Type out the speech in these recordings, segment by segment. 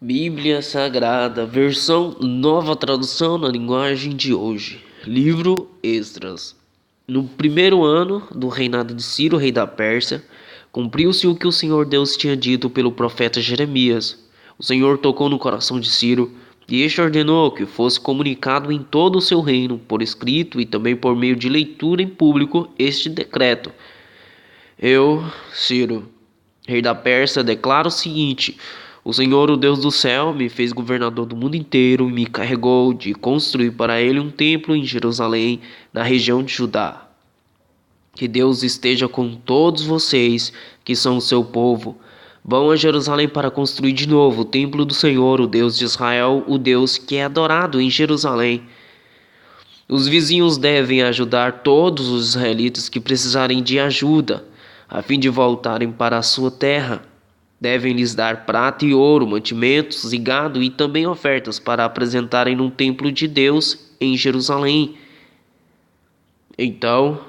Bíblia Sagrada, versão nova tradução na linguagem de hoje. Livro Esdras. No primeiro ano do reinado de Ciro, rei da Pérsia, cumpriu-se o que o Senhor Deus tinha dito pelo profeta Jeremias. O Senhor tocou no coração de Ciro, e este ordenou que fosse comunicado em todo o seu reino, por escrito e também por meio de leitura em público, este decreto. Eu, Ciro, rei da Pérsia, declaro o seguinte: o Senhor, o Deus do céu, me fez governador do mundo inteiro e me carregou de construir para ele um templo em Jerusalém, na região de Judá. Que Deus esteja com todos vocês, que são o seu povo. Vão a Jerusalém para construir de novo o templo do Senhor, o Deus de Israel, o Deus que é adorado em Jerusalém. Os vizinhos devem ajudar todos os israelitas que precisarem de ajuda, a fim de voltarem para a sua terra. Devem lhes dar prata e ouro, mantimentos e gado e também ofertas para apresentarem no templo de Deus em Jerusalém. Então,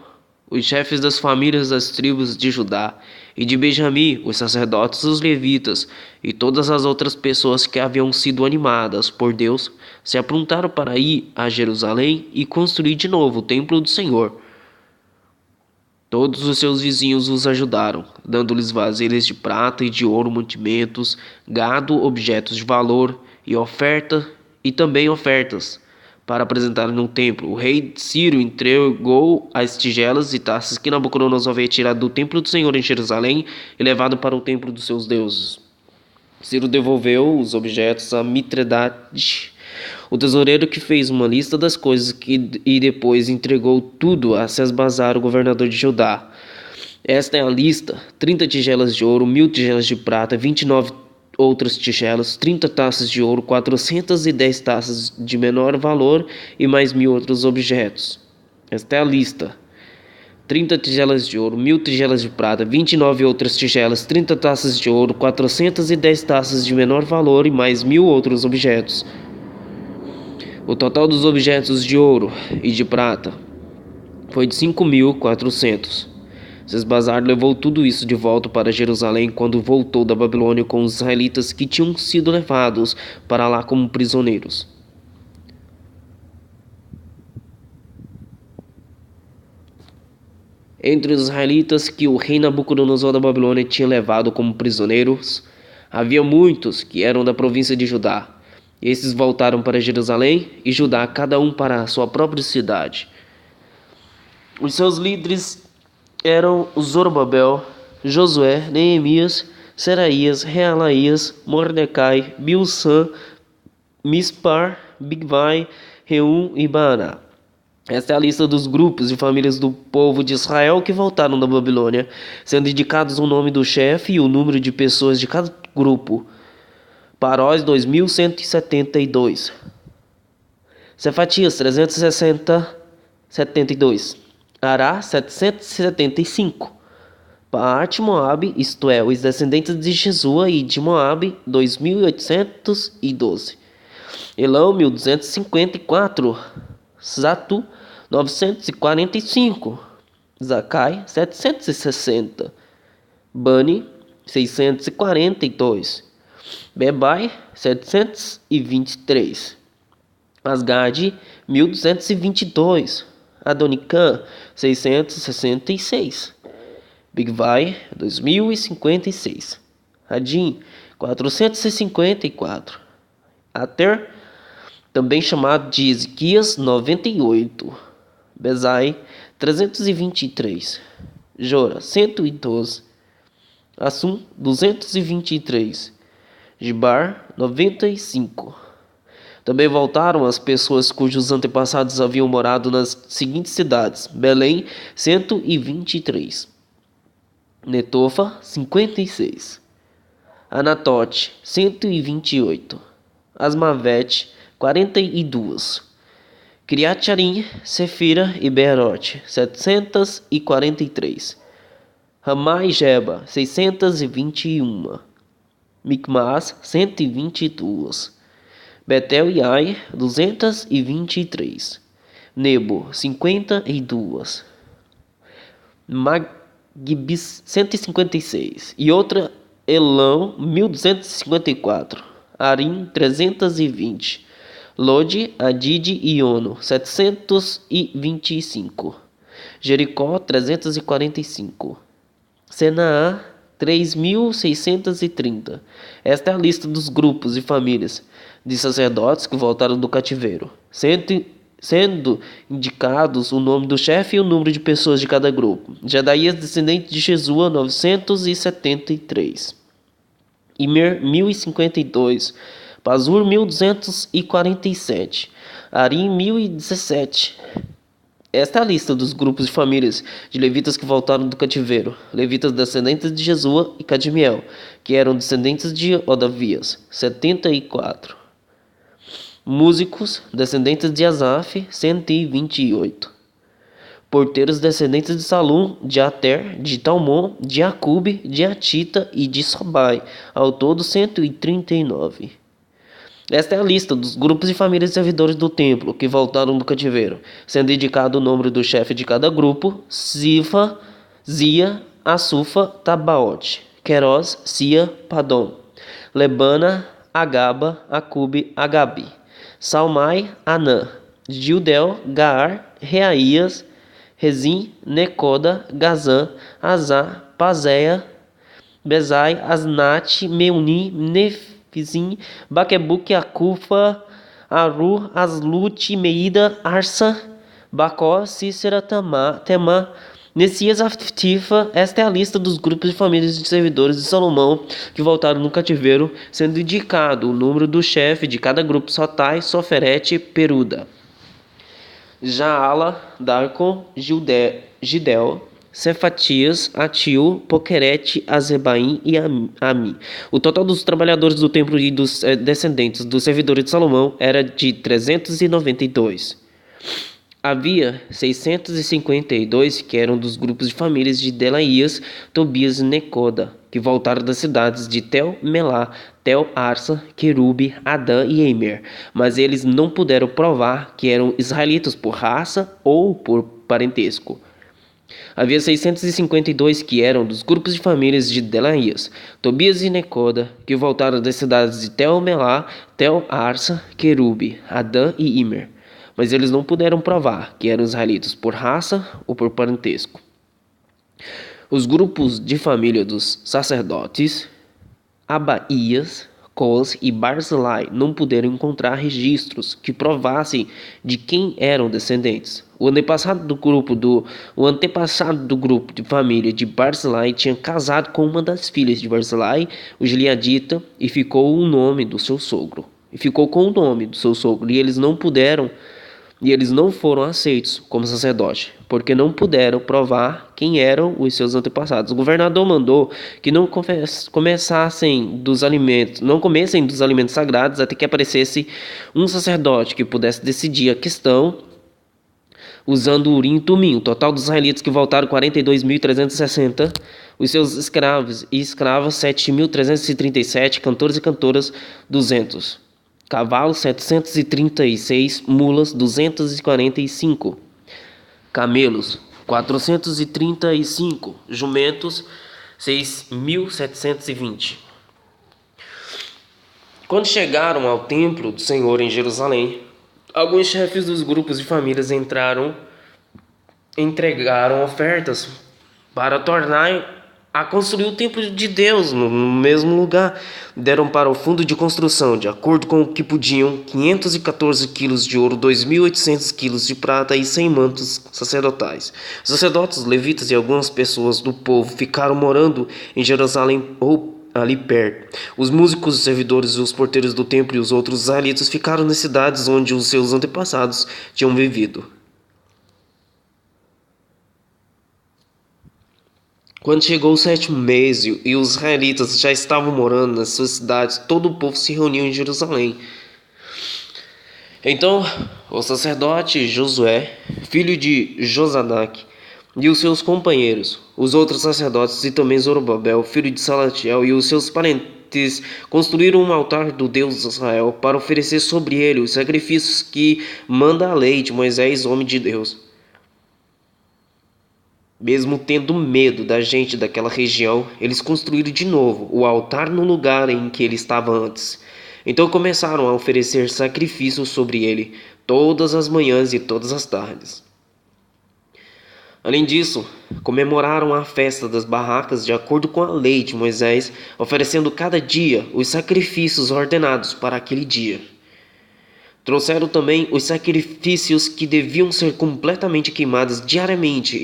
os chefes das famílias das tribos de Judá e de Benjamim, os sacerdotes, os levitas e todas as outras pessoas que haviam sido animadas por Deus, se aprontaram para ir a Jerusalém e construir de novo o templo do Senhor. Todos os seus vizinhos os ajudaram, dando-lhes vasilhas de prata e de ouro, mantimentos, gado, objetos de valor e também ofertas para apresentar no templo. O rei Ciro entregou as tigelas e taças que Nabucodonosor havia tirado do templo do Senhor em Jerusalém e levado para o templo dos seus deuses. Ciro devolveu os objetos a Mitredate, o tesoureiro, que fez uma lista das coisas e depois entregou tudo a Sesbazar, o governador de Judá. Esta é a lista: 30 tigelas de ouro, 1000 tigelas de prata, 29 outras tigelas, 30 taças de ouro, 410 taças de menor valor e mais 1000 outros objetos. Esta é a lista: 30 tigelas de ouro, 1000 tigelas de prata, 29 outras tigelas, 30 taças de ouro, 410 taças de menor valor e mais 1000 outros objetos. O total dos objetos de ouro e de prata foi de 5.400. Sesbazar levou tudo isso de volta para Jerusalém quando voltou da Babilônia com os israelitas que tinham sido levados para lá como prisioneiros. Entre os israelitas que o rei Nabucodonosor da Babilônia tinha levado como prisioneiros, havia muitos que eram da província de Judá. Esses voltaram para Jerusalém e Judá, cada um para a sua própria cidade. Os seus líderes eram Zorobabel, Josué, Neemias, Seraías, Realaías, Mordecai, Bilsã, Mispar, Bigvai, Reum e Baaná. Esta é a lista dos grupos e famílias do povo de Israel que voltaram da Babilônia, sendo indicados o nome do chefe e o número de pessoas de cada grupo. Paróis 2172, Cefatias 372, Ará 775, Paate Moabe, isto é, os descendentes de Jesua e de Moabe 2812, Elão 1254, Zatu 945, Zacai 760, Bani 642, Bebai 723, Asgade 1222, Adonicã 666, Bigvai 2056, Adim 454, Ater, também chamado de Ezequias 98, Bezai 323, Jora 112, Assum 223, Gibar 95. Também voltaram as pessoas cujos antepassados haviam morado nas seguintes cidades: Belém 123, Netofa 56, Anatote 128, Asmavete 42, Criat-Arim, Sefira e Beerote 743, Ramá e Geba 621, Micmas 122, Betel e Ai 223, Nebo 52, Magbis 156 e outra Elão 1254, Arim 320, Lode, Adide e Ono 725, Jericó 345, Senaá 3.630. Esta é a lista dos grupos e famílias de sacerdotes que voltaram do cativeiro, sendo indicados o nome do chefe e o número de pessoas de cada grupo. Jedaías, descendente de Jesua, 973. Imer, 1052. Pazur, 1247. Arim, 1017. Esta é a lista dos grupos de famílias de levitas que voltaram do cativeiro. Levitas descendentes de Jesua e Cadmiel, que eram descendentes de Odavias, 74. Músicos, descendentes de Asaf, 128. Porteiros, descendentes de Salum, de Ater, de Talmon, de Acube, de Atita e de Sobai, ao todo 139. Esta é a lista dos grupos e famílias de servidores do templo que voltaram do cativeiro, sendo indicado o nome do chefe de cada grupo: Zifa, Zia, Asufa, Tabaote, Queroz, Sia, Padom, Lebana, Agaba, Acube, Agabi, Salmai, Anã, Gildel, Gaar, Reaías, Rezim, Necoda, Gazã, Azá, Pazéia, Bezai, Asnate, Meuni, Nefizim, Baquebuque, Acufa, Aru, Aslute, Meida, Arsa, Bacó, Cícera, Temá, Nessias, Aftifa. Esta é a lista dos grupos de famílias de servidores de Salomão que voltaram no cativeiro, sendo indicado o número do chefe de cada grupo: Sotai, Soferete, Peruda, Jaala, Darcon, Gidel, Cefatias, Atil, Poquerete, Azebaim e Ami. O total dos trabalhadores do templo e dos descendentes dos servidores de Salomão era de 392. Havia 652 que eram dos grupos de famílias de Delaías, Tobias e Necoda, que voltaram das cidades de Tel Melá, Tel Arsa, Querube, Adã e Eimer, mas eles não puderam provar que eram israelitas por raça ou por parentesco. Havia 652 que eram dos grupos de famílias de Delaías, Tobias e Necoda, que voltaram das cidades de Tel Melá, Tel Arsa, Querube, Adã e Imer, mas eles não puderam provar que eram israelitas por raça ou por parentesco. Os grupos de família dos sacerdotes, Abaías, Cos e Barzilai, não puderam encontrar registros que provassem de quem eram descendentes. O antepassado do grupo de família de Barzilai tinha casado com uma das filhas de Barzilai, o Gileadita, e ficou com o nome do seu sogro. E eles não foram aceitos como sacerdote, porque não puderam provar quem eram os seus antepassados. O governador mandou que não comessem dos alimentos sagrados até que aparecesse um sacerdote que pudesse decidir a questão usando o Urim e Tumim. O total dos israelitas que voltaram, 42.360, os seus escravos e escravas, 7.337, cantores e cantoras, 200. Cavalos, 736, mulas, 245, camelos, 435, jumentos, 6.720. Quando chegaram ao templo do Senhor em Jerusalém, alguns chefes dos grupos de famílias entregaram ofertas para tornar a construir o templo de Deus no mesmo lugar. Deram para o fundo de construção, de acordo com o que podiam, 514 quilos de ouro, 2.800 quilos de prata e 100 mantos sacerdotais. Os sacerdotes, levitas e algumas pessoas do povo ficaram morando em Jerusalém ou ali perto. Os músicos, os servidores, os porteiros do templo e os outros israelitas ficaram nas cidades onde os seus antepassados tinham vivido. Quando chegou o 7º mês e os israelitas já estavam morando nas suas cidades, todo o povo se reuniu em Jerusalém. Então o sacerdote Josué, filho de Josadaque, e os seus companheiros, os outros sacerdotes, e também Zorobabel, filho de Salatiel, e os seus parentes, construíram um altar do Deus de Israel para oferecer sobre ele os sacrifícios que manda a lei de Moisés, homem de Deus. Mesmo tendo medo da gente daquela região, eles construíram de novo o altar no lugar em que ele estava antes. Então começaram a oferecer sacrifícios sobre ele todas as manhãs e todas as tardes. Além disso, comemoraram a festa das barracas de acordo com a lei de Moisés, oferecendo cada dia os sacrifícios ordenados para aquele dia. Trouxeram também os sacrifícios que deviam ser completamente queimados diariamente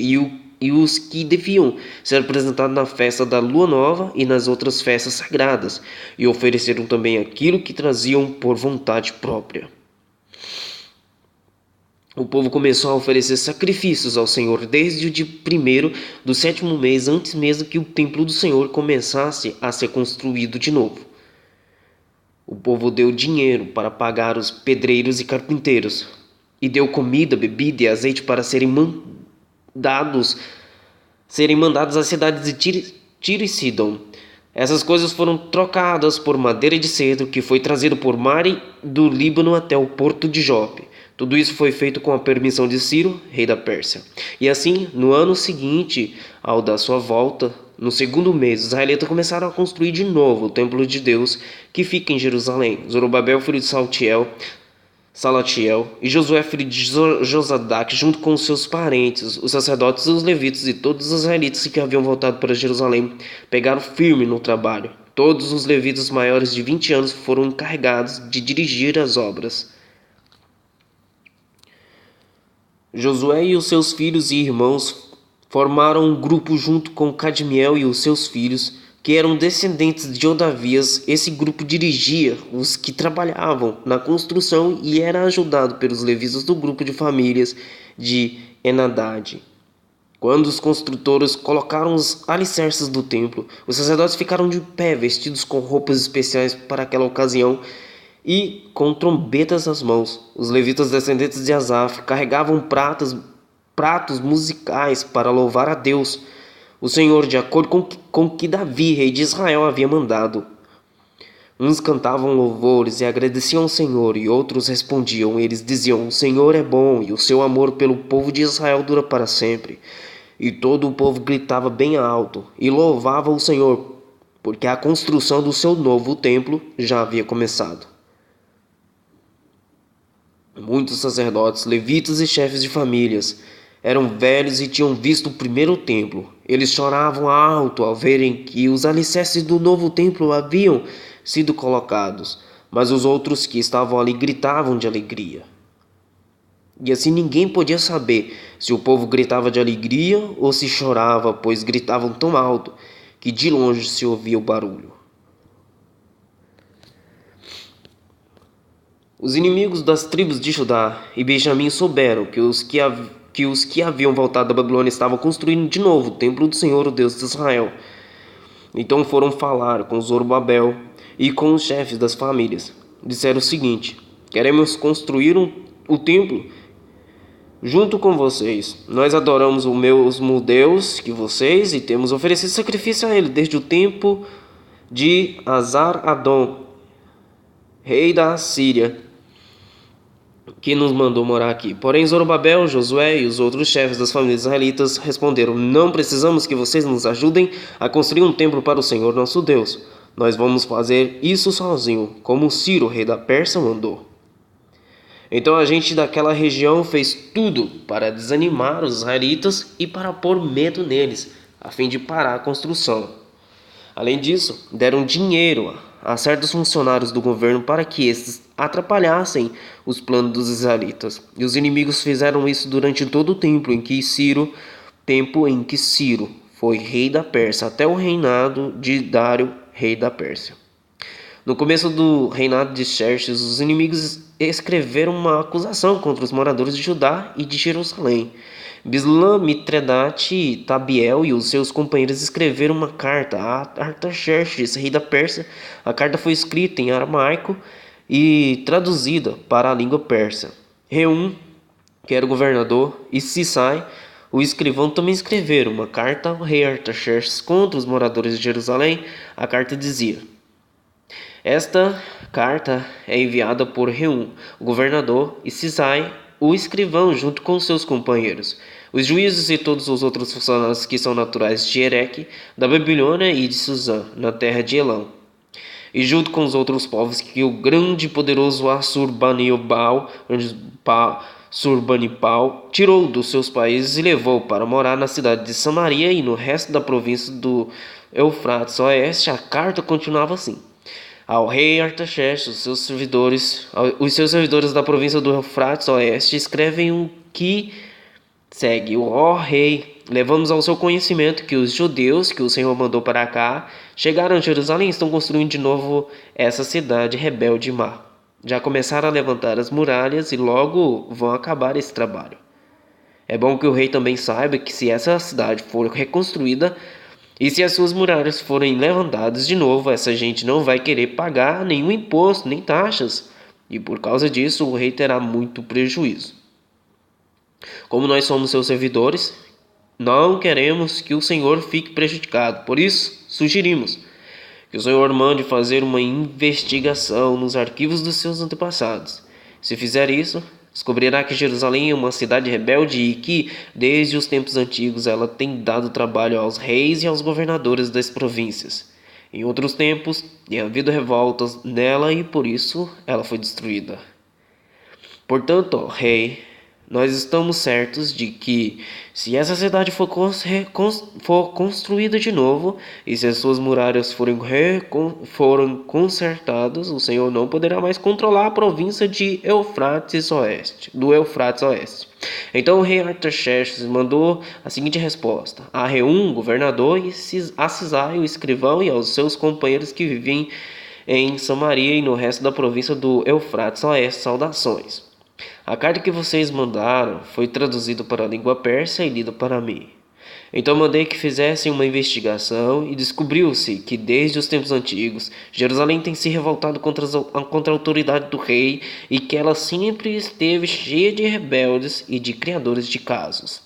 e os que deviam ser apresentados na festa da lua nova e nas outras festas sagradas, e ofereceram também aquilo que traziam por vontade própria. O povo começou a oferecer sacrifícios ao Senhor desde o dia 1º do 7º mês, antes mesmo que o templo do Senhor começasse a ser construído de novo. O povo deu dinheiro para pagar os pedreiros e carpinteiros, e deu comida, bebida e azeite para serem mandados às cidades de Tiro e Sidom. Essas coisas foram trocadas por madeira de cedro que foi trazido por mar do Líbano até o porto de Jope. Tudo isso foi feito com a permissão de Ciro, rei da Pérsia. E assim, no ano seguinte ao da sua volta, no 2º mês, os israelitas começaram a construir de novo o templo de Deus que fica em Jerusalém. Zorobabel, filho de Salatiel, e Josué, filho de Josadaque, junto com os seus parentes, os sacerdotes, os levitas e todos os israelitas que haviam voltado para Jerusalém, pegaram firme no trabalho. Todos os levitas maiores de 20 anos foram encarregados de dirigir as obras. Josué e os seus filhos e irmãos formaram um grupo junto com Cadmiel e os seus filhos, que eram descendentes de Odavias. Esse grupo dirigia os que trabalhavam na construção e era ajudado pelos levitas do grupo de famílias de Enadad. Quando os construtores colocaram os alicerces do templo, os sacerdotes ficaram de pé, vestidos com roupas especiais para aquela ocasião e com trombetas nas mãos. Os levitas descendentes de Asaf carregavam pratos musicais para louvar a Deus, o Senhor, de acordo com que Davi, rei de Israel, havia mandado. Uns cantavam louvores e agradeciam ao Senhor, e outros respondiam. Eles diziam: o Senhor é bom, e o seu amor pelo povo de Israel dura para sempre. E todo o povo gritava bem alto e louvava o Senhor, porque a construção do seu novo templo já havia começado. Muitos sacerdotes, levitas e chefes de famílias eram velhos e tinham visto o primeiro templo. Eles choravam alto ao verem que os alicerces do novo templo haviam sido colocados, mas os outros que estavam ali gritavam de alegria. E assim ninguém podia saber se o povo gritava de alegria ou se chorava, pois gritavam tão alto que de longe se ouvia o barulho. Os inimigos das tribos de Judá e Benjamim souberam que os que haviam voltado da Babilônia estavam construindo de novo o templo do Senhor, o Deus de Israel. Então foram falar com Zorobabel e com os chefes das famílias. Disseram o seguinte: queremos construir o templo junto com vocês. Nós adoramos o mesmo Deus que vocês e temos oferecido sacrifício a ele desde o tempo de Azar-Adom, rei da Síria, que nos mandou morar aqui. Porém, Zorobabel, Josué e os outros chefes das famílias israelitas responderam: não precisamos que vocês nos ajudem a construir um templo para o Senhor nosso Deus. Nós vamos fazer isso sozinho, como Ciro, rei da Pérsia, mandou. Então a gente daquela região fez tudo para desanimar os israelitas e para pôr medo neles, a fim de parar a construção. Além disso, deram dinheiro a certos funcionários do governo para que estes atrapalhassem os planos dos israelitas. E os inimigos fizeram isso durante todo o tempo em que Ciro foi rei da Pérsia, até o reinado de Dário, rei da Pérsia. No começo do reinado de Xerxes, os inimigos escreveram uma acusação contra os moradores de Judá e de Jerusalém. Bislam, Mitredate e Tabiel e os seus companheiros escreveram uma carta a Artaxerxes, rei da Pérsia. A carta foi escrita em aramaico e traduzida para a língua persa. Reum, que era o governador, e Sisai, o escrivão, também escreveram uma carta ao rei Artaxerxes contra os moradores de Jerusalém. A carta dizia: esta carta é enviada por Reum, o governador, e Sisai, o escrivão, junto com seus companheiros, os juízes e todos os outros funcionários que são naturais de Ereque, da Babilônia e de Suzã, na terra de Elão. e junto com os outros povos que o grande e poderoso Assurbanipal tirou dos seus países e levou para morar na cidade de Samaria e no resto da província do Eufrates Oeste. A carta continuava assim: ao rei Artaxerxes, os seus servidores da província do Eufrates Oeste escrevem o que segue: ó rei, levamos ao seu conhecimento que os judeus que o Senhor mandou para cá chegaram a Jerusalém e estão construindo de novo essa cidade rebelde e má. Já começaram a levantar as muralhas e logo vão acabar esse trabalho. É bom que o rei também saiba que se essa cidade for reconstruída e se as suas muralhas forem levantadas de novo, essa gente não vai querer pagar nenhum imposto nem taxas, e por causa disso o rei terá muito prejuízo. Como nós somos seus servidores, não queremos que o Senhor fique prejudicado. Por isso, sugerimos que o Senhor mande fazer uma investigação nos arquivos dos seus antepassados. Se fizer isso, descobrirá que Jerusalém é uma cidade rebelde e que, desde os tempos antigos, ela tem dado trabalho aos reis e aos governadores das províncias. Em outros tempos, tem havido revoltas nela e por isso ela foi destruída. Portanto, ó rei, nós estamos certos de que, se essa cidade for construída de novo, e se as suas muralhas forem consertadas, o Senhor não poderá mais controlar a província de do Eufrates Oeste. Então o rei Artaxerxes mandou a seguinte resposta a Reum, governador, e a Cisai, o escrivão, e aos seus companheiros que vivem em Samaria e no resto da província do Eufrates Oeste: saudações. A carta que vocês mandaram foi traduzida para a língua persa e lida para mim. Então mandei que fizessem uma investigação e descobriu-se que desde os tempos antigos Jerusalém tem se revoltado contra a autoridade do rei e que ela sempre esteve cheia de rebeldes e de criadores de casos.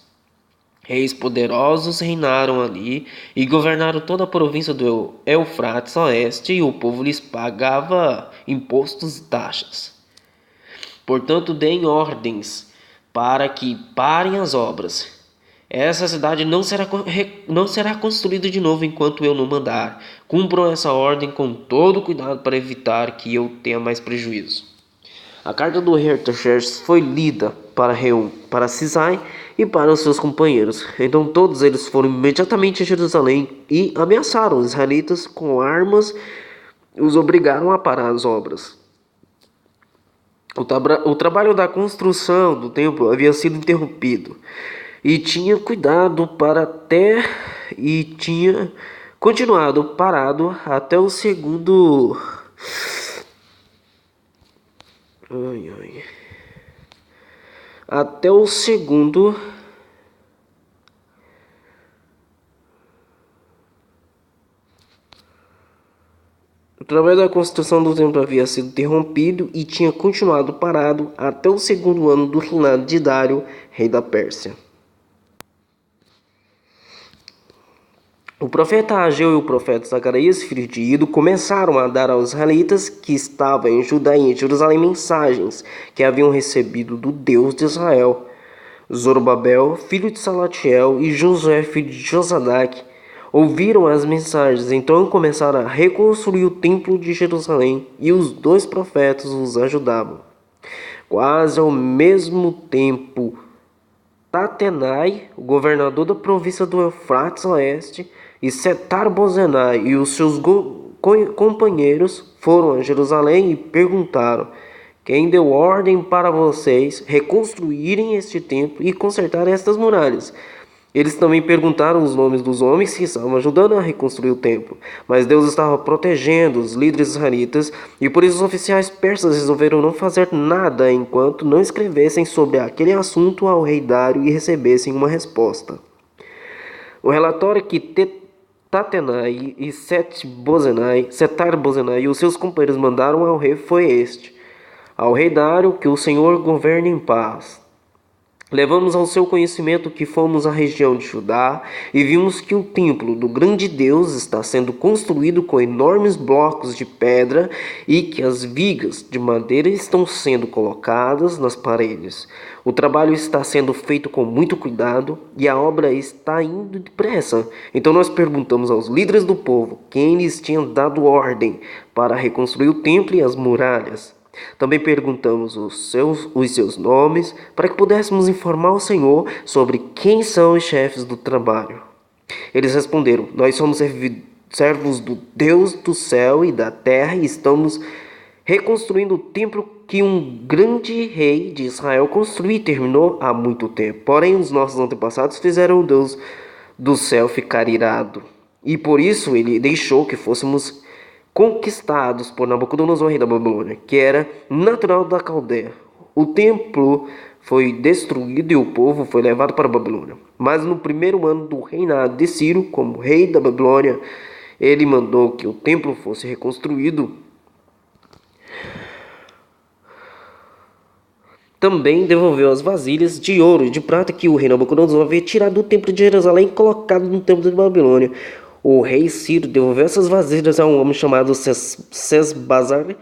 Reis poderosos reinaram ali e governaram toda a província do Eufrates Oeste e o povo lhes pagava impostos e taxas. Portanto, deem ordens para que parem as obras. Essa cidade não será construída de novo enquanto eu não mandar. Cumpram essa ordem com todo cuidado para evitar que eu tenha mais prejuízo. A carta do rei Artaxerxes foi lida para Reum, para Cisai e para os seus companheiros. Então todos eles foram imediatamente a Jerusalém e ameaçaram os israelitas com armas e os obrigaram a parar as obras. O trabalho da construção do templo havia sido interrompido e tinha continuado parado até o segundo O trabalho da construção do templo havia sido interrompido e tinha continuado parado até o segundo ano do reinado de Dário, rei da Pérsia. O profeta Ageu e o profeta Zacarias, filho de Ido, começaram a dar aos israelitas que estavam em Judá e em Jerusalém mensagens que haviam recebido do Deus de Israel. Zorobabel, filho de Salatiel, e Josué, filho de Josadaque, ouviram as mensagens, então começaram a reconstruir o templo de Jerusalém, e os dois profetas os ajudavam. Quase ao mesmo tempo, Tatenai, o governador da província do Eufrates Oeste, e Setar-Bozenai e os seus companheiros foram a Jerusalém e perguntaram: quem deu ordem para vocês reconstruírem este templo e consertar estas muralhas? Eles também perguntaram os nomes dos homens que estavam ajudando a reconstruir o templo. Mas Deus estava protegendo os líderes israelitas e por isso os oficiais persas resolveram não fazer nada enquanto não escrevessem sobre aquele assunto ao rei Dário e recebessem uma resposta. O relatório que Tatenai e Setar-Bozenai e os seus companheiros mandaram ao rei foi este: ao rei Dário, que o Senhor governe em paz. Levamos ao seu conhecimento que fomos à região de Judá e vimos que o templo do grande Deus está sendo construído com enormes blocos de pedra e que as vigas de madeira estão sendo colocadas nas paredes. O trabalho está sendo feito com muito cuidado e a obra está indo depressa. Então nós perguntamos aos líderes do povo quem lhes tinha dado ordem para reconstruir o templo e as muralhas. Também perguntamos os seus nomes para que pudéssemos informar o Senhor sobre quem são os chefes do trabalho. Eles responderam: Nós somos servos do Deus do céu e da terra e estamos reconstruindo o templo que um grande rei de Israel construiu e terminou há muito tempo. Porém, os nossos antepassados fizeram o Deus do céu ficar irado. E por isso ele deixou que fôssemos conquistados por Nabucodonosor, rei da Babilônia, que era natural da Caldeia. O templo foi destruído e o povo foi levado para a Babilônia. Mas no primeiro ano do reinado de Ciro, como rei da Babilônia, ele mandou que o templo fosse reconstruído. Também devolveu as vasilhas de ouro e de prata que o rei Nabucodonosor havia tirado do templo de Jerusalém e colocado no templo de Babilônia. O rei Ciro devolveu essas vasilhas a um homem chamado Sesbazar,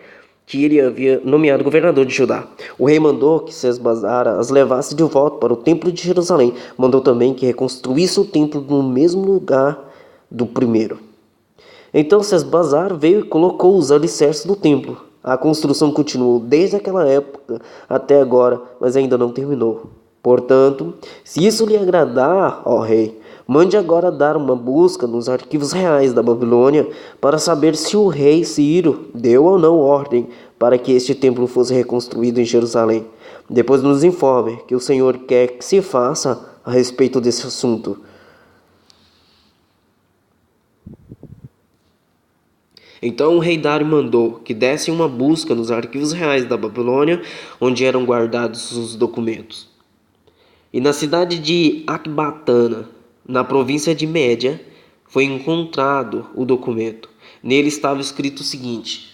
que ele havia nomeado governador de Judá. O rei mandou que Sesbazar as levasse de volta para o templo de Jerusalém. Mandou também que reconstruísse o templo no mesmo lugar do primeiro. Então Sesbazar veio e colocou os alicerces do templo. A construção continuou desde aquela época até agora, mas ainda não terminou. Portanto, se isso lhe agradar, ó rei, mande agora dar uma busca nos arquivos reais da Babilônia para saber se o rei Ciro deu ou não ordem para que este templo fosse reconstruído em Jerusalém. Depois nos informe que o Senhor quer que se faça a respeito desse assunto. Então o rei Dário mandou que dessem uma busca nos arquivos reais da Babilônia, onde eram guardados os documentos. E na cidade de Acbatana, na província de Média, foi encontrado o documento. Nele estava escrito o seguinte: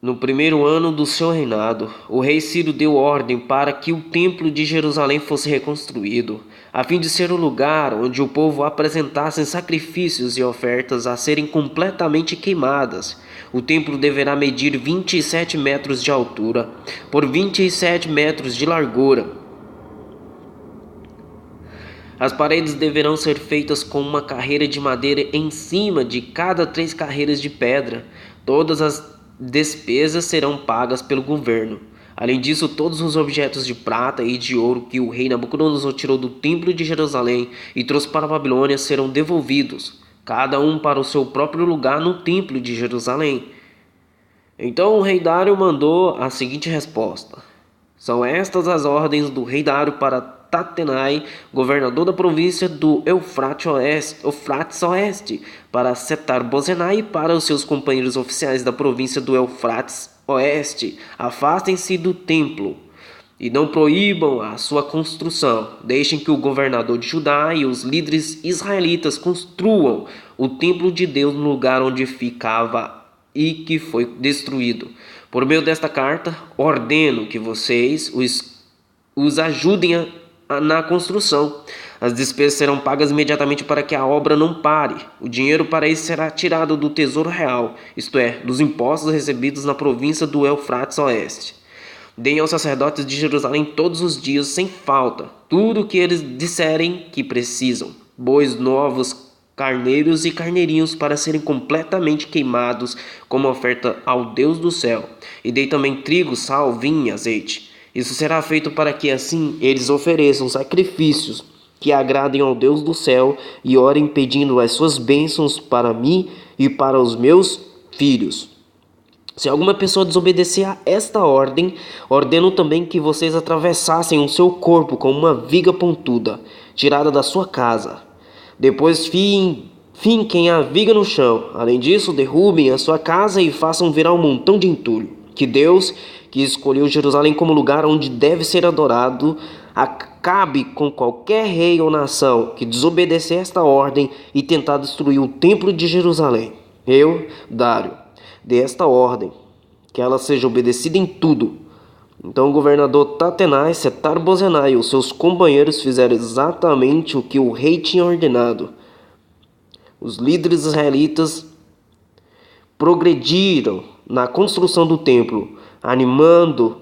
No primeiro ano do seu reinado, o rei Ciro deu ordem para que o templo de Jerusalém fosse reconstruído, a fim de ser o lugar onde o povo apresentasse sacrifícios e ofertas a serem completamente queimadas. O templo deverá medir 27 metros de altura por 27 metros de largura. As paredes deverão ser feitas com uma carreira de madeira em cima de cada 3 carreiras de pedra. Todas as despesas serão pagas pelo governo. Além disso, todos os objetos de prata e de ouro que o rei Nabucodonosor tirou do templo de Jerusalém e trouxe para a Babilônia serão devolvidos, cada um para o seu próprio lugar no templo de Jerusalém. Então o rei Dário mandou a seguinte resposta: São estas as ordens do rei Dário para Tatenai, governador da província do Eufrates Oeste, para Setar-Bozenai e para os seus companheiros oficiais da província do Eufrates Oeste: Afastem-se do templo e não proíbam a sua construção. Deixem que o governador de Judá e os líderes israelitas construam o templo de Deus no lugar onde ficava e que foi destruído. Por meio desta carta, ordeno que vocês os ajudem na construção. As despesas serão pagas imediatamente para que a obra não pare. O dinheiro para isso será tirado do tesouro real, isto é, dos impostos recebidos na província do Eufrates Oeste. Deem aos sacerdotes de Jerusalém todos os dias, sem falta, tudo o que eles disserem que precisam: bois novos, carneiros e carneirinhos para serem completamente queimados como oferta ao Deus do céu. E dei também trigo, sal, vinho e azeite. Isso será feito para que assim eles ofereçam sacrifícios que agradem ao Deus do céu e orem pedindo as suas bênçãos para mim e para os meus filhos. Se alguma pessoa desobedecer a esta ordem, ordeno também que vocês atravessassem o seu corpo com uma viga pontuda, tirada da sua casa. Depois finquem a viga no chão. Além disso, derrubem a sua casa e façam virar um montão de entulho. Que Deus, que escolheu Jerusalém como lugar onde deve ser adorado, acabe com qualquer rei ou nação que desobedecer esta ordem e tentar destruir o templo de Jerusalém. Eu, Dário, dei esta ordem, que ela seja obedecida em tudo. Então o governador Tatenai, Setar-Bozenai e os seus companheiros fizeram exatamente o que o rei tinha ordenado. Os líderes israelitas progrediram na construção do templo, animados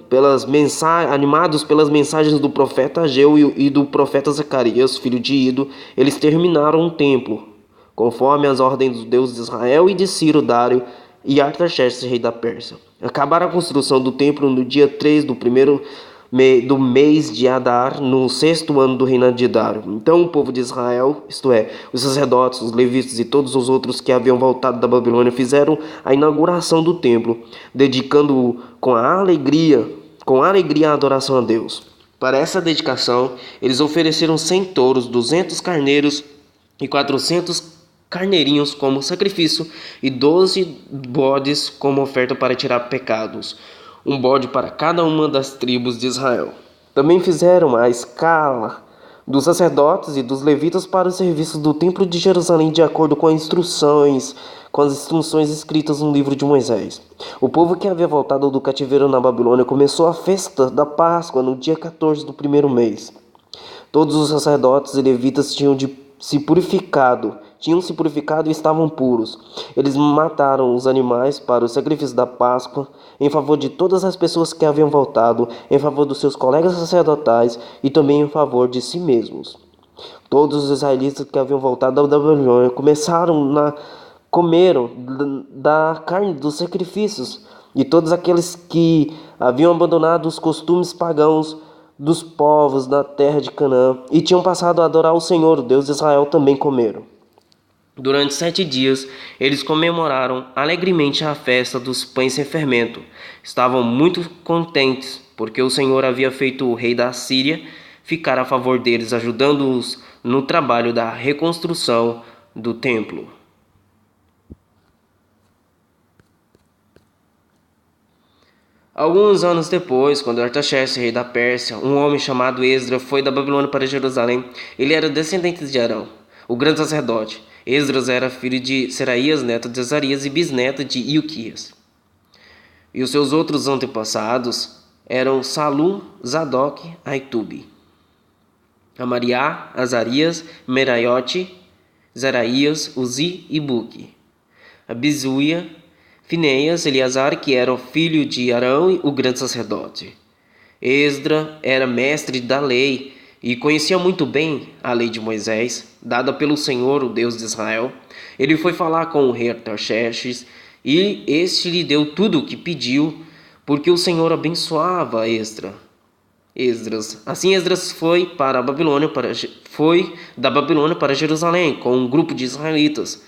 pelas mensagens do profeta Ageu e do profeta Zacarias, filho de Ido. Eles terminaram o templo, conforme as ordens do Deus de Israel e de Ciro, Dário e Artaxerxes, rei da Pérsia. Acabaram a construção do templo no dia 3 do mês de Adar, no 6º ano do reinado de Dário. Então o povo de Israel, isto é, os sacerdotes, os levitas e todos os outros que haviam voltado da Babilônia, fizeram a inauguração do templo, dedicando-o com alegria a adoração a Deus. Para essa dedicação, eles ofereceram 100 touros, 200 carneiros e 400 carneirinhos como sacrifício e 12 bodes como oferta para tirar pecados, um bode para cada uma das tribos de Israel. Também fizeram a escala dos sacerdotes e dos levitas para o serviço do templo de Jerusalém de acordo com as instruções escritas no livro de Moisés. O povo que havia voltado do cativeiro na Babilônia começou a festa da Páscoa no dia 14 do primeiro mês. Todos os sacerdotes e levitas tinham se purificado e estavam puros. Eles mataram os animais para o sacrifício da Páscoa em favor de todas as pessoas que haviam voltado, em favor dos seus colegas sacerdotais e também em favor de si mesmos. Todos os israelitas que haviam voltado da Babilônia comeram da carne dos sacrifícios, e todos aqueles que haviam abandonado os costumes pagãos dos povos da terra de Canaã e tinham passado a adorar o Senhor, o Deus de Israel, também comeram. Durante 7 dias, eles comemoraram alegremente a festa dos pães sem fermento. Estavam muito contentes, porque o Senhor havia feito o rei da Síria ficar a favor deles, ajudando-os no trabalho da reconstrução do templo. Alguns anos depois, quando Artaxerxes, rei da Pérsia, um homem chamado Esdras, foi da Babilônia para Jerusalém. Ele era descendente de Arão, o grande sacerdote. Esdras era filho de Seraías, neto de Azarias e bisneto de Ilquias. E os seus outros antepassados eram Salum, Zadok, Aitube, Amariá, Azarias, Meraiote, Zeraías, Uzi e Buque, Abizuia, Fineias, Eleazar, que era o filho de Arão, o grande sacerdote. Esdras era mestre da lei e conhecia muito bem a lei de Moisés, dada pelo Senhor, o Deus de Israel. Ele foi falar com o rei Artaxerxes e este lhe deu tudo o que pediu, porque o Senhor abençoava Esdras. Assim Esdras foi da Babilônia para Jerusalém com um grupo de israelitas,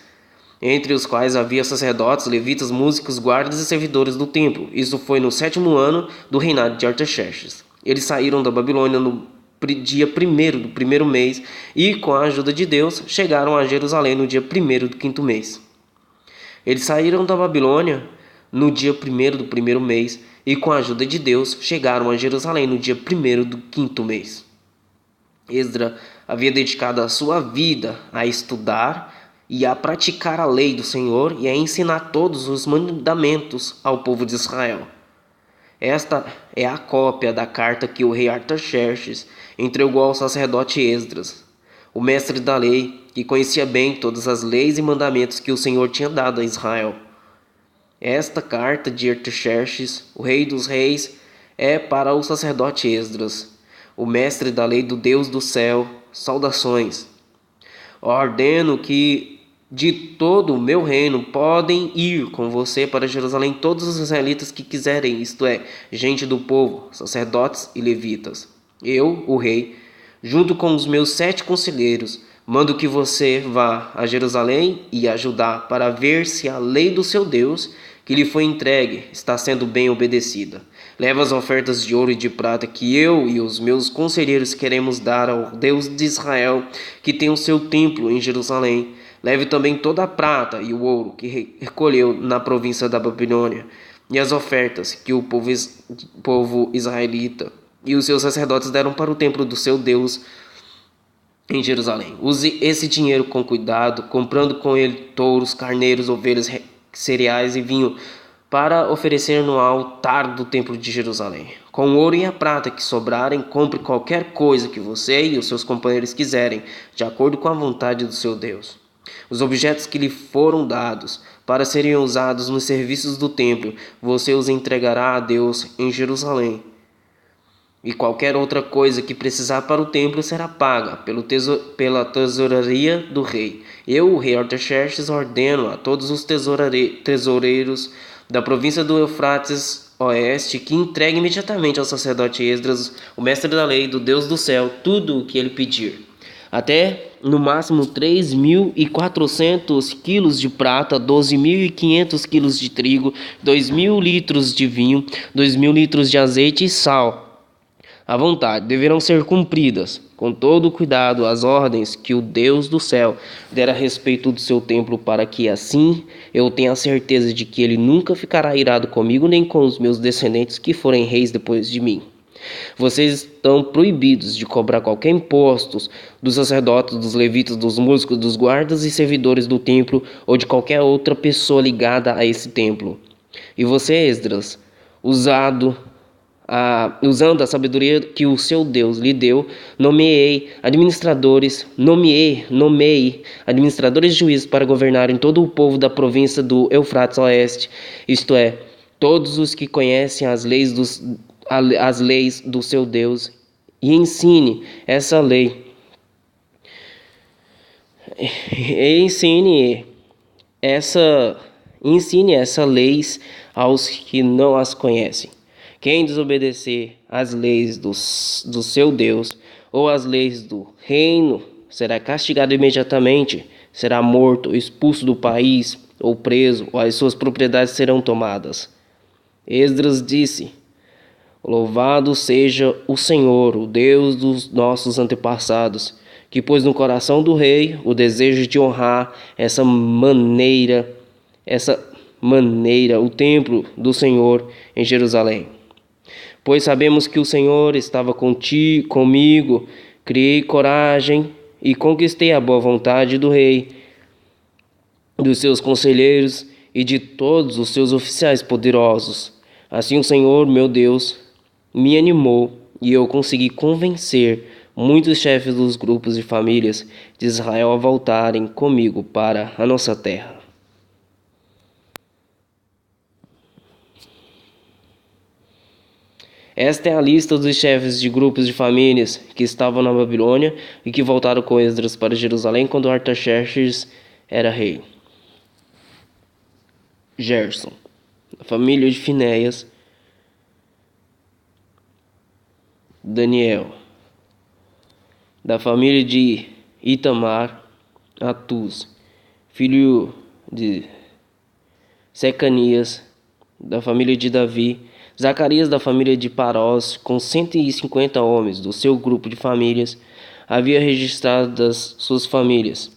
entre os quais havia sacerdotes, levitas, músicos, guardas e servidores do templo. Isso foi no 7º ano do reinado de Artaxerxes. Eles saíram da Babilônia no dia 1º do primeiro mês e, com a ajuda de Deus, chegaram a Jerusalém no dia 1º do 5º mês. Eles saíram da Babilônia no dia 1º do primeiro mês e, com a ajuda de Deus, chegaram a Jerusalém no dia 1º do 5º mês. Esdras havia dedicado a sua vida a estudar e a praticar a lei do Senhor e a ensinar todos os mandamentos ao povo de Israel. Esta é a cópia da carta que o rei Artaxerxes entregou ao sacerdote Esdras, o mestre da lei, que conhecia bem todas as leis e mandamentos que o Senhor tinha dado a Israel. Esta carta de Artaxerxes, o rei dos reis, é para o sacerdote Esdras, o mestre da lei do Deus do céu. Saudações. Ordeno que de todo o meu reino podem ir com você para Jerusalém todos os israelitas que quiserem, isto é, gente do povo, sacerdotes e levitas. Eu, o rei, junto com os meus 7 conselheiros, mando que você vá a Jerusalém e a Judá para ver se a lei do seu Deus, que lhe foi entregue, está sendo bem obedecida. Leva as ofertas de ouro e de prata que eu e os meus conselheiros queremos dar ao Deus de Israel, que tem o seu templo em Jerusalém. Leve também toda a prata e o ouro que recolheu na província da Babilônia, e as ofertas que o povo israelita e os seus sacerdotes deram para o templo do seu Deus em Jerusalém. Use esse dinheiro com cuidado, comprando com ele touros, carneiros, ovelhas, cereais e vinho para oferecer no altar do templo de Jerusalém. Com o ouro e a prata que sobrarem, compre qualquer coisa que você e os seus companheiros quiserem, de acordo com a vontade do seu Deus. Os objetos que lhe foram dados para serem usados nos serviços do templo, você os entregará a Deus em Jerusalém. E qualquer outra coisa que precisar para o templo será paga pela tesouraria do rei. Eu, o rei Artaxerxes, ordeno a todos os tesoureiros da província do Eufrates Oeste que entreguem imediatamente ao sacerdote Esdras, o mestre da lei, do Deus do céu, tudo o que ele pedir. Até, no máximo, 3.400 quilos de prata, 12.500 quilos de trigo, 2.000 litros de vinho, 2.000 litros de azeite e sal. À vontade, deverão ser cumpridas, com todo cuidado, as ordens que o Deus do céu dera a respeito do seu templo, para que assim eu tenha a certeza de que ele nunca ficará irado comigo, nem com os meus descendentes que forem reis depois de mim. Vocês estão proibidos de cobrar qualquer imposto dos sacerdotes, dos levitas, dos músicos, dos guardas e servidores do templo ou de qualquer outra pessoa ligada a esse templo. E você, Esdras, usando a sabedoria que o seu Deus lhe deu, nomeei administradores e juízes para governarem todo o povo da província do Eufrates Oeste, isto é, todos os que conhecem as leis do seu Deus, e ensine essa lei. Ensine essas leis aos que não as conhecem. Quem desobedecer às leis do seu Deus ou às leis do reino será castigado imediatamente, será morto, expulso do país ou preso, ou as suas propriedades serão tomadas. Esdras disse: Louvado seja o Senhor, o Deus dos nossos antepassados, que pôs no coração do rei o desejo de honrar essa maneira o templo do Senhor em Jerusalém. Pois sabemos que o Senhor estava comigo, criei coragem e conquistei a boa vontade do rei, dos seus conselheiros e de todos os seus oficiais poderosos. Assim o Senhor, meu Deus, me animou e eu consegui convencer muitos chefes dos grupos e famílias de Israel a voltarem comigo para a nossa terra. Esta é a lista dos chefes de grupos de famílias que estavam na Babilônia e que voltaram com Esdras para Jerusalém quando Artaxerxes era rei. Gerson, da família de Finéias. Daniel, da família de Itamar. Atuz, filho de Secanias, da família de Davi. Zacarias, da família de Parós, com 150 homens do seu grupo de famílias, havia registrado das suas famílias.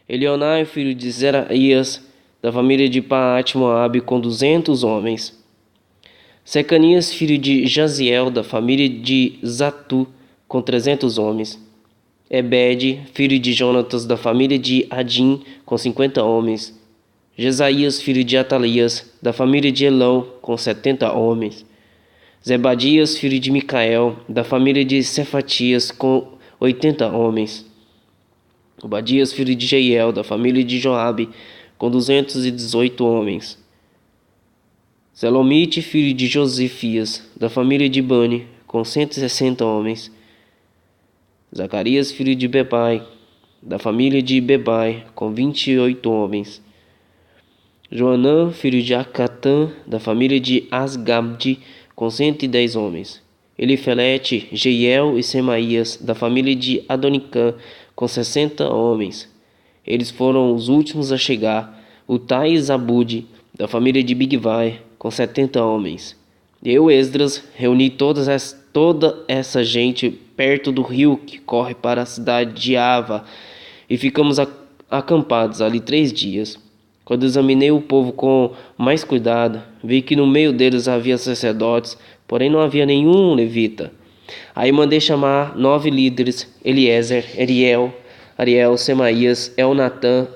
Elionai, filho de Zeraías, da família de Paate-Moabe, com 200 homens. Secanias, filho de Jaziel, da família de Zatu, com 300 homens. Ebed, filho de Jonatas, da família de Adim, com 50 homens. Jesaías, filho de Atalias, da família de Elão, com 70 homens. Zebadias, filho de Micael, da família de Cefatias, com 80 homens. Obadias, filho de Jeiel, da família de Joabe, com 218 homens. Selomite, filho de Josifias, da família de Bani, com 160 homens. Zacarias, filho de Bebai, da família de Bebai, com 28 homens. Joanã, filho de Acatã, da família de Asgabde, com 110 homens. Elifelete, Jeiel e Semaías, da família de Adonicã, com 60 homens. Eles foram os últimos a chegar. Utai e Zabude, da família de Bigvai, com 70 homens. Eu, Esdras, reuni toda essa gente perto do rio que corre para a cidade de Ava, e ficamos acampados ali 3 dias. Quando examinei o povo com mais cuidado, vi que no meio deles havia sacerdotes, porém não havia nenhum levita. Aí mandei chamar 9 líderes: Eliezer, Ariel, Semaías, Elnatã,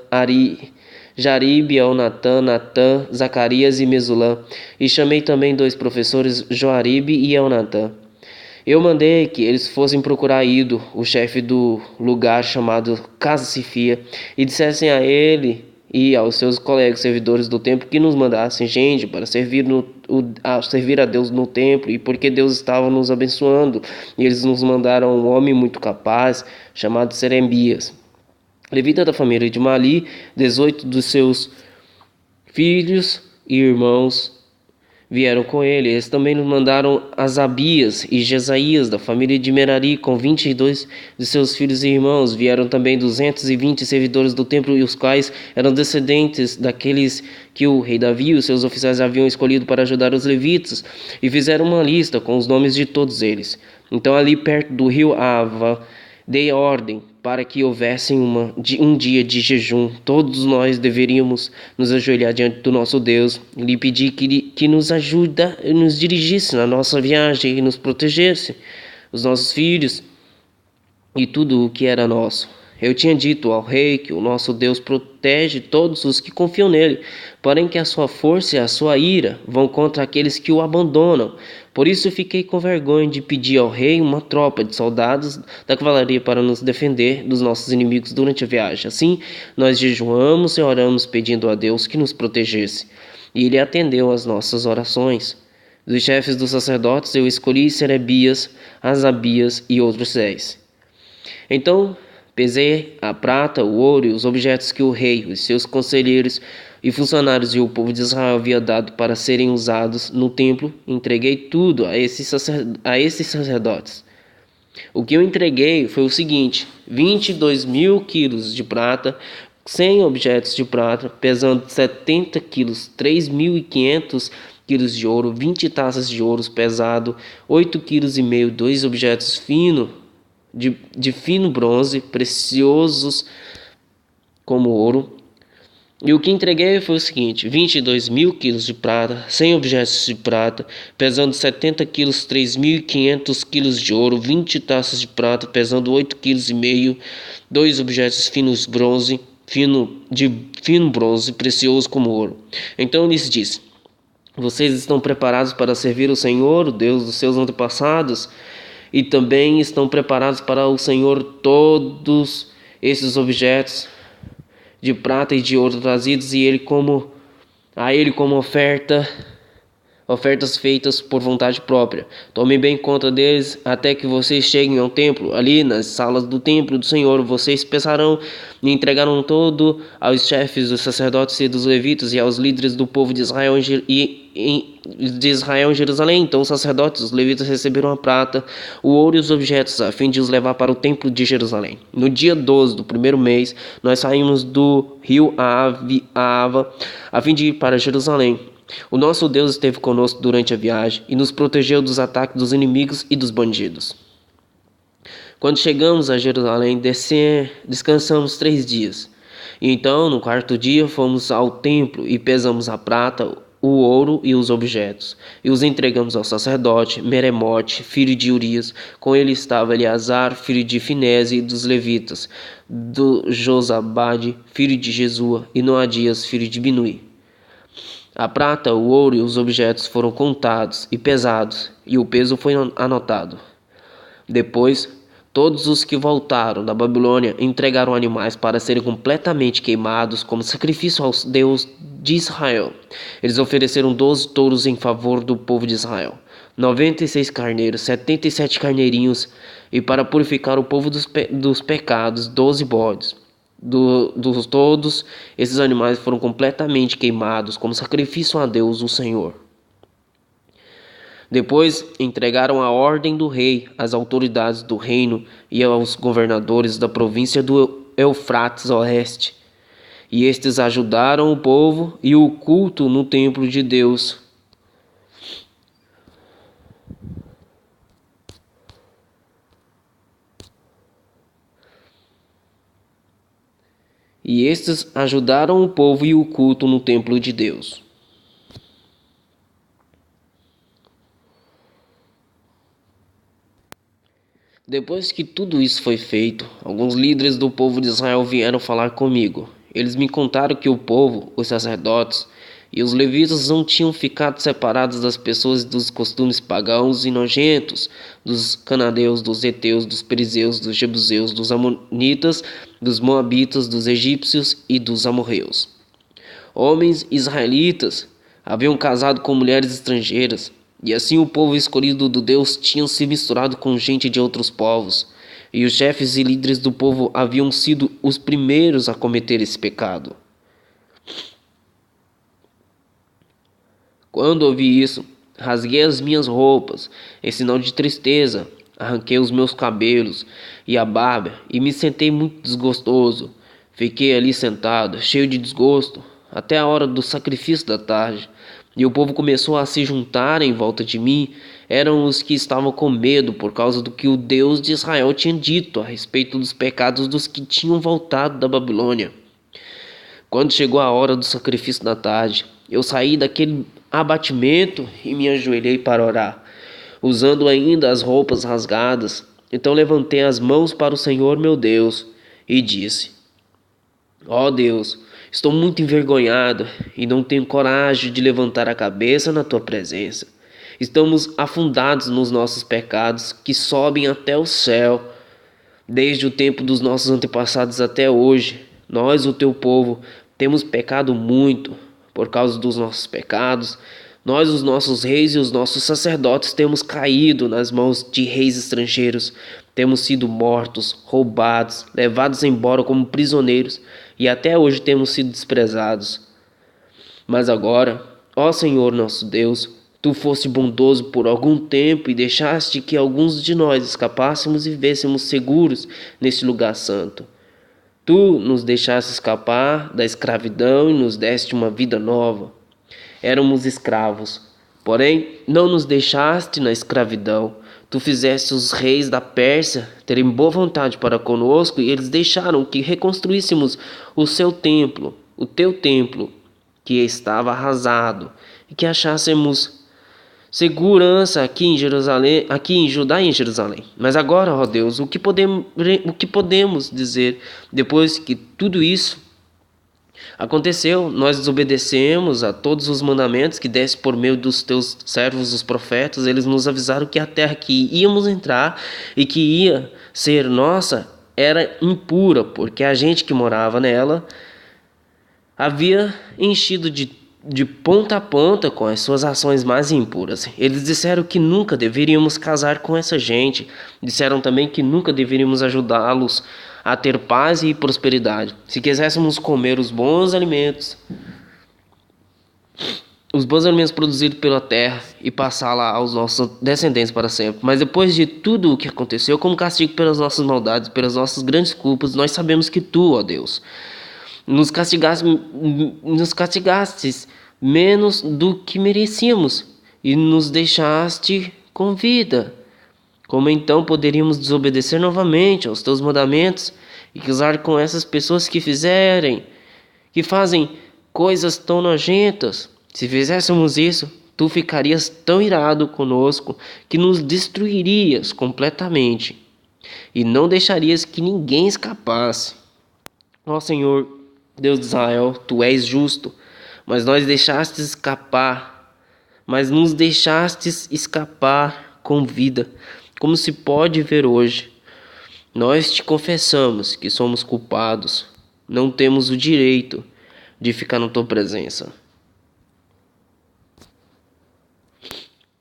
Jaribe, Elnatã, Natã, Zacarias e Mesulã. E chamei também 2 professores, Joaribe e Elnatã. Eu mandei que eles fossem procurar Ido, o chefe do lugar chamado Casa Sifia, e dissessem a ele e aos seus colegas servidores do templo que nos mandassem gente para servir a Deus no templo, e porque Deus estava nos abençoando, e eles nos mandaram um homem muito capaz chamado Serembias, levita da família de Mali. 18 dos seus filhos e irmãos vieram com ele. Eles também nos mandaram Asabias e Jesaías, da família de Merari, com 22 de seus filhos e irmãos. Vieram também 220 servidores do templo, e os quais eram descendentes daqueles que o rei Davi e os seus oficiais haviam escolhido para ajudar os levitas, e fizeram uma lista com os nomes de todos eles. Então, ali perto do rio Ava, dei ordem para que houvesse um dia de jejum. Todos nós deveríamos nos ajoelhar diante do nosso Deus e lhe pedir que nos nos dirigisse na nossa viagem e nos protegesse, os nossos filhos e tudo o que era nosso. Eu tinha dito ao rei que o nosso Deus protege todos os que confiam nele, porém que a sua força e a sua ira vão contra aqueles que o abandonam. Por isso fiquei com vergonha de pedir ao rei uma tropa de soldados da cavalaria para nos defender dos nossos inimigos durante a viagem. Assim, nós jejuamos e oramos pedindo a Deus que nos protegesse, e ele atendeu às nossas orações. Dos chefes dos sacerdotes eu escolhi Serebias, Asabias e outros 10. Então pesei a prata, o ouro e os objetos que o rei, os seus conselheiros e funcionários e o povo de Israel havia dado para serem usados no templo. Entreguei tudo a esses sacerdotes. O que eu entreguei foi o seguinte: 22.000 quilos de prata, 100 objetos de prata, pesando 70 quilos, 3.500 quilos de ouro, 20 taças de ouro pesado, 8,5 quilos, 2 objetos de fino bronze, preciosos como ouro. E o que entreguei foi o seguinte: 22.000 quilos de prata, 100 objetos de prata, pesando 70 quilos, 3.500 quilos de ouro, 20 taças de prata, pesando 8,5 quilos, 2 objetos de fino bronze, precioso como ouro. Então lhes disse: vocês estão preparados para servir o Senhor, o Deus dos seus antepassados? E também estão preparados para o Senhor todos esses objetos de prata e de ouro trazidos a ele como ofertas feitas por vontade própria. Tomem bem conta deles até que vocês cheguem ao templo. Ali nas salas do templo do Senhor vocês pesarão e entregarão todo aos chefes dos sacerdotes e dos levitas e aos líderes do povo de Israel em Jerusalém. Então os sacerdotes e os levitas receberam a prata, o ouro e os objetos a fim de os levar para o templo de Jerusalém. No dia 12 do primeiro mês nós saímos do rio Ava a fim de ir para Jerusalém. O nosso Deus esteve conosco durante a viagem e nos protegeu dos ataques dos inimigos e dos bandidos. Quando chegamos a Jerusalém, descansamos 3 dias. E então, no 4º dia, fomos ao templo e pesamos a prata, o ouro e os objetos, e os entregamos ao sacerdote Meremote, filho de Urias. Com ele estava Eleazar, filho de Finese, e dos levitas, do Josabade, filho de Jesua, e Noadias, filho de Binui. A prata, o ouro e os objetos foram contados e pesados, e o peso foi anotado. Depois, todos os que voltaram da Babilônia entregaram animais para serem completamente queimados como sacrifício ao Deus de Israel. Eles ofereceram 12 touros em favor do povo de Israel, 96 carneiros, 77 carneirinhos, e para purificar o povo dos pecados, 12 bodes. Todos esses animais foram completamente queimados como sacrifício a Deus, o Senhor. Depois entregaram a ordem do rei às autoridades do reino e aos governadores da província do Eufrates Oeste. E estes ajudaram o povo e o culto no templo de Deus. E estes ajudaram o povo e o culto no templo de Deus. Depois que tudo isso foi feito, alguns líderes do povo de Israel vieram falar comigo. Eles me contaram que o povo, os sacerdotes e os levitas não tinham ficado separados das pessoas e dos costumes pagãos e nojentos, dos cananeus, dos heteus, dos perizeus, dos jebuseus, dos amonitas, dos moabitas, dos egípcios e dos amorreus. Homens israelitas haviam casado com mulheres estrangeiras, e assim o povo escolhido do Deus tinha se misturado com gente de outros povos, e os chefes e líderes do povo haviam sido os primeiros a cometer esse pecado. Quando ouvi isso, rasguei as minhas roupas, em sinal de tristeza, arranquei os meus cabelos e a barba e me sentei muito desgostoso. Fiquei ali sentado, cheio de desgosto, até a hora do sacrifício da tarde. E o povo começou a se juntar em volta de mim. Eram os que estavam com medo por causa do que o Deus de Israel tinha dito a respeito dos pecados dos que tinham voltado da Babilônia. Quando chegou a hora do sacrifício da tarde, eu saí daquele abatimento e me ajoelhei para orar, usando ainda as roupas rasgadas. Então levantei as mãos para o Senhor meu Deus e disse: Ó Deus, estou muito envergonhado e não tenho coragem de levantar a cabeça na tua presença. Estamos afundados nos nossos pecados que sobem até o céu. Desde o tempo dos nossos antepassados até hoje, nós, o teu povo, temos pecado muito. Por causa dos nossos pecados, nós, os nossos reis e os nossos sacerdotes, temos caído nas mãos de reis estrangeiros. Temos sido mortos, roubados, levados embora como prisioneiros e até hoje temos sido desprezados. Mas agora, ó Senhor nosso Deus, tu foste bondoso por algum tempo e deixaste que alguns de nós escapássemos e vivêssemos seguros neste lugar santo. Tu nos deixaste escapar da escravidão e nos deste uma vida nova. Éramos escravos, porém não nos deixaste na escravidão. Tu fizeste os reis da Pérsia terem boa vontade para conosco e eles deixaram que reconstruíssemos o seu templo, o teu templo, que estava arrasado, e que achássemos segurança aqui em Jerusalém, aqui em Judá e em Jerusalém. Mas agora, ó Deus, o que podemos dizer depois que tudo isso aconteceu? Nós desobedecemos a todos os mandamentos que deste por meio dos teus servos, os profetas. Eles nos avisaram que a terra que íamos entrar e que ia ser nossa era impura, porque a gente que morava nela havia enchido de ponta a ponta com as suas ações mais impuras. Eles disseram que nunca deveríamos casar com essa gente. Disseram também que nunca deveríamos ajudá-los a ter paz e prosperidade. Se quiséssemos comer os bons alimentos produzidos pela terra e passá-la aos nossos descendentes para sempre. Mas depois de tudo o que aconteceu, como castigo pelas nossas maldades, pelas nossas grandes culpas, nós sabemos que tu, ó Deus, nos castigastes menos do que merecíamos e nos deixaste com vida. Como então poderíamos desobedecer novamente aos teus mandamentos e casar com essas pessoas que fazem coisas tão nojentas? Se fizéssemos isso, tu ficarias tão irado conosco que nos destruirias completamente e não deixarias que ninguém escapasse. Ó Senhor, Deus de Israel, tu és justo, mas nos deixastes escapar com vida, como se pode ver hoje. Nós te confessamos que somos culpados, não temos o direito de ficar na tua presença.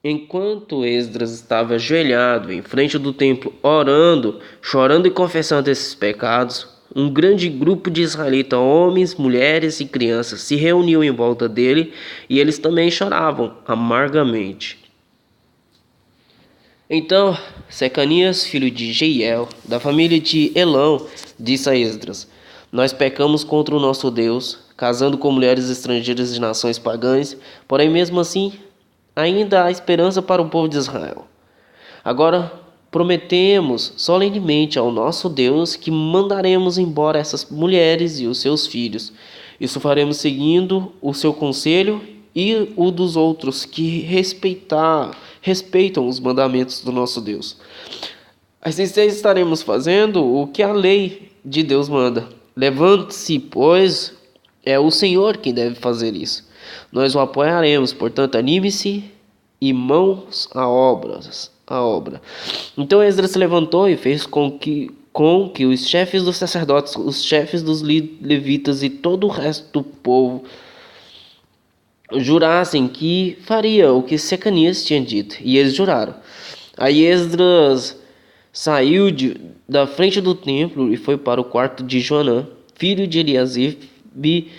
Enquanto Esdras estava ajoelhado em frente do templo, orando, chorando e confessando esses pecados, um grande grupo de israelitas, homens, mulheres e crianças, se reuniu em volta dele e eles também choravam amargamente. Então Secanias, filho de Jeiel, da família de Elão, disse a Esdras: Nós pecamos contra o nosso Deus, casando com mulheres estrangeiras de nações pagãs, porém mesmo assim ainda há esperança para o povo de Israel. Agora prometemos solenemente ao nosso Deus que mandaremos embora essas mulheres e os seus filhos. Isso faremos seguindo o seu conselho e o dos outros que respeitam os mandamentos do nosso Deus. Assim estaremos fazendo o que a lei de Deus manda. Levante-se, pois é o Senhor quem deve fazer isso. Nós o apoiaremos, portanto, anime-se e mãos à obra. Então Esdras se levantou e fez com que os chefes dos sacerdotes, os chefes dos levitas e todo o resto do povo jurassem que faria o que Secanias tinha dito. E eles juraram. Aí Esdras saiu da frente do templo e foi para o quarto de Joanã, filho de Eliasibe.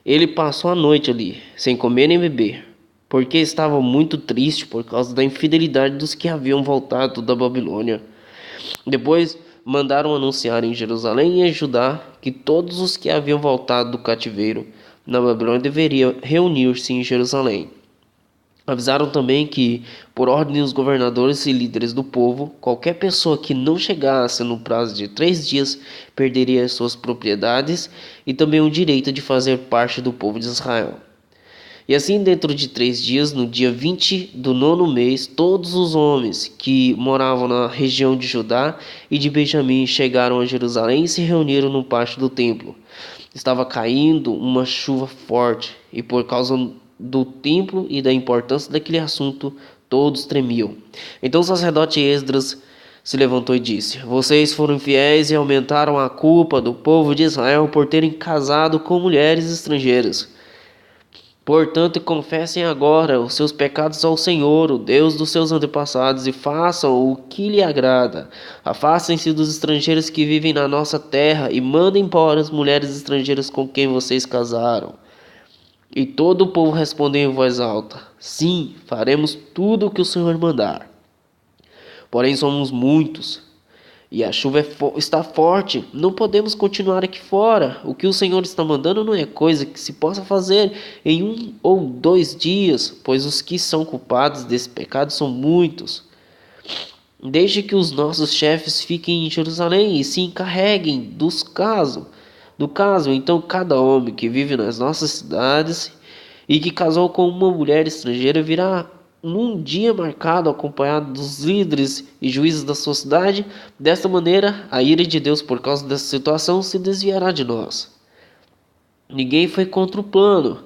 Ele passou a noite ali, sem comer nem beber, porque estava muito triste por causa da infidelidade dos que haviam voltado da Babilônia. Depois mandaram anunciar em Jerusalém e em Judá que todos os que haviam voltado do cativeiro na Babilônia deveriam reunir-se em Jerusalém. Avisaram também que, por ordem dos governadores e líderes do povo, qualquer pessoa que não chegasse no prazo de 3 dias perderia suas propriedades e também o direito de fazer parte do povo de Israel. E assim, dentro de 3 dias, no dia 20 do 9º mês, todos os homens que moravam na região de Judá e de Benjamim chegaram a Jerusalém e se reuniram no pátio do templo. Estava caindo uma chuva forte e, por causa do templo e da importância daquele assunto, todos tremiam. Então o sacerdote Esdras se levantou e disse: Vocês foram infiéis e aumentaram a culpa do povo de Israel por terem casado com mulheres estrangeiras. Portanto, confessem agora os seus pecados ao Senhor, o Deus dos seus antepassados, e façam o que lhe agrada. Afastem-se dos estrangeiros que vivem na nossa terra e mandem embora as mulheres estrangeiras com quem vocês casaram. E todo o povo respondeu em voz alta: Sim, faremos tudo o que o Senhor mandar. Porém somos muitos, e a chuva está forte, não podemos continuar aqui fora. O que o Senhor está mandando não é coisa que se possa fazer em 1 ou 2 dias, pois os que são culpados desse pecado são muitos. Deixe que os nossos chefes fiquem em Jerusalém e se encarreguem do caso. Então cada homem que vive nas nossas cidades e que casou com uma mulher estrangeira virá num dia marcado, acompanhado dos líderes e juízes da sua cidade. Desta maneira, a ira de Deus por causa dessa situação se desviará de nós. Ninguém foi contra o plano,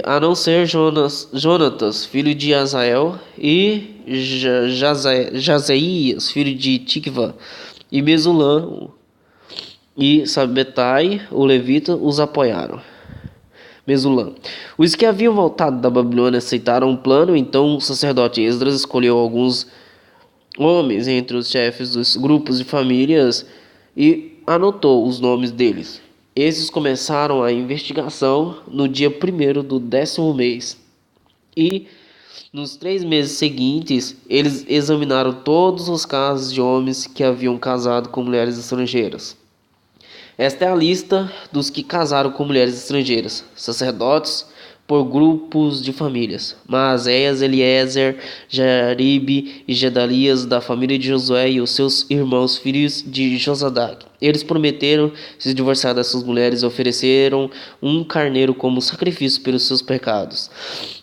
a não ser Jonatas, filho de Azael, e Jazeias, filho de Tikva, e Mesulam e Sabetai, o levita, os apoiaram. Mesulam. Os que haviam voltado da Babilônia aceitaram o plano. Então o sacerdote Esdras escolheu alguns homens entre os chefes dos grupos de famílias e anotou os nomes deles. Esses começaram a investigação no dia 1º do 10º mês. E nos 3 meses seguintes, eles examinaram todos os casos de homens que haviam casado com mulheres estrangeiras. Esta é a lista dos que casaram com mulheres estrangeiras, sacerdotes por grupos de famílias: Maazéias, Eliezer, Jaribe e Gedalias, da família de Josué, e os seus irmãos, filhos de Josadac. Eles prometeram se divorciar dessas mulheres e ofereceram um carneiro como sacrifício pelos seus pecados.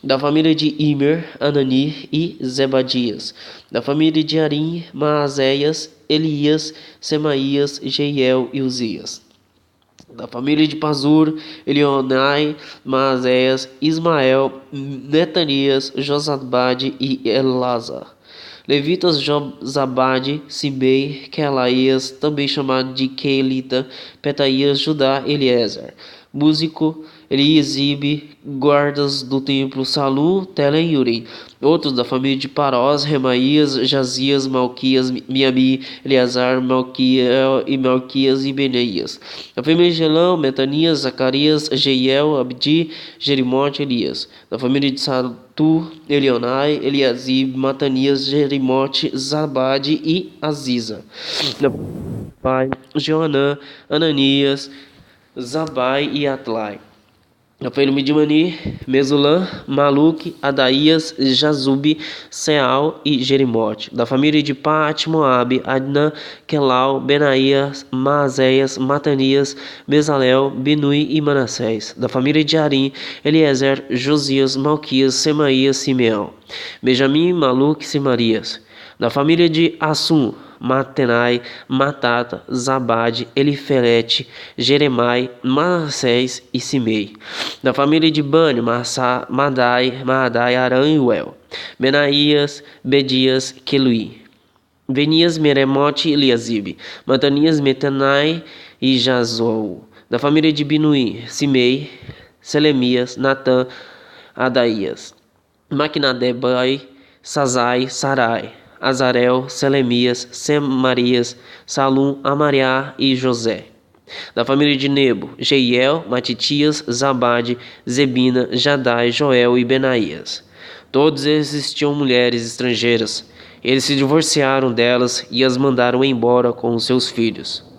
Da família de Imer, Anani e Zebadias. Da família de Arim, Maazéias, Elias, Semaías, Jeiel e Uzias. Da família de Pazur, Elionai, Maazéias, Ismael, Netanias, Josabade e Elazar. Levitas: Josabade, Simei, Quelaías, também chamado de Keilita, Petaías, Judá, Eliezer. Músico: Eliasibe, guardas do templo: Salu, Telem e Urim. Outros da família de Parós: Remaías, Jazias, Malquias, Miami, Eleazar, Malquiel e Malquias e Beneias. Da família de Elão: Metanias, Zacarias, Jeiel, Abdi, Jerimote, Elias. Da família de Satu: Elionai, Eliasibe, Matanias, Jerimote, Zabade e Aziza. Da pai: Joanã, Ananias, Zabai e Atlai. Da família de Mani: Mesulam, Maluque, Adaías, Jazube, Seal e Jerimote. Da família de Pat, Moabe: Adna, Quelau, Benaías, Maazéias, Matanias, Bezalel, Binui e Manassés. Da família de Arim: Eliezer, Josias, Malquias, Semaías, Simeão. Benjamim, Maluque e Simarias. Da família de Assum: Matenai, Matata, Zabade, Elifelete, Jeremai, Manassés e Simei. Da família de Bani, Maadai, Arã e Uel. Benaías, Bedias, Quelui. Venias, Meremote e Eliasibe. Matanias, Metanai e Jazou. Da família de Binuí, Simei, Selemias, Natã, Adaías. Maquinadebai, Sazai, Sarai, Azarel, Selemias, Semarias, Salum, Amariá e José. Da família de Nebo, Jeiel, Matitias, Zabade, Zebina, Jadai, Joel e Benaías. Todos eles tinham mulheres estrangeiras. Eles se divorciaram delas e as mandaram embora com os seus filhos.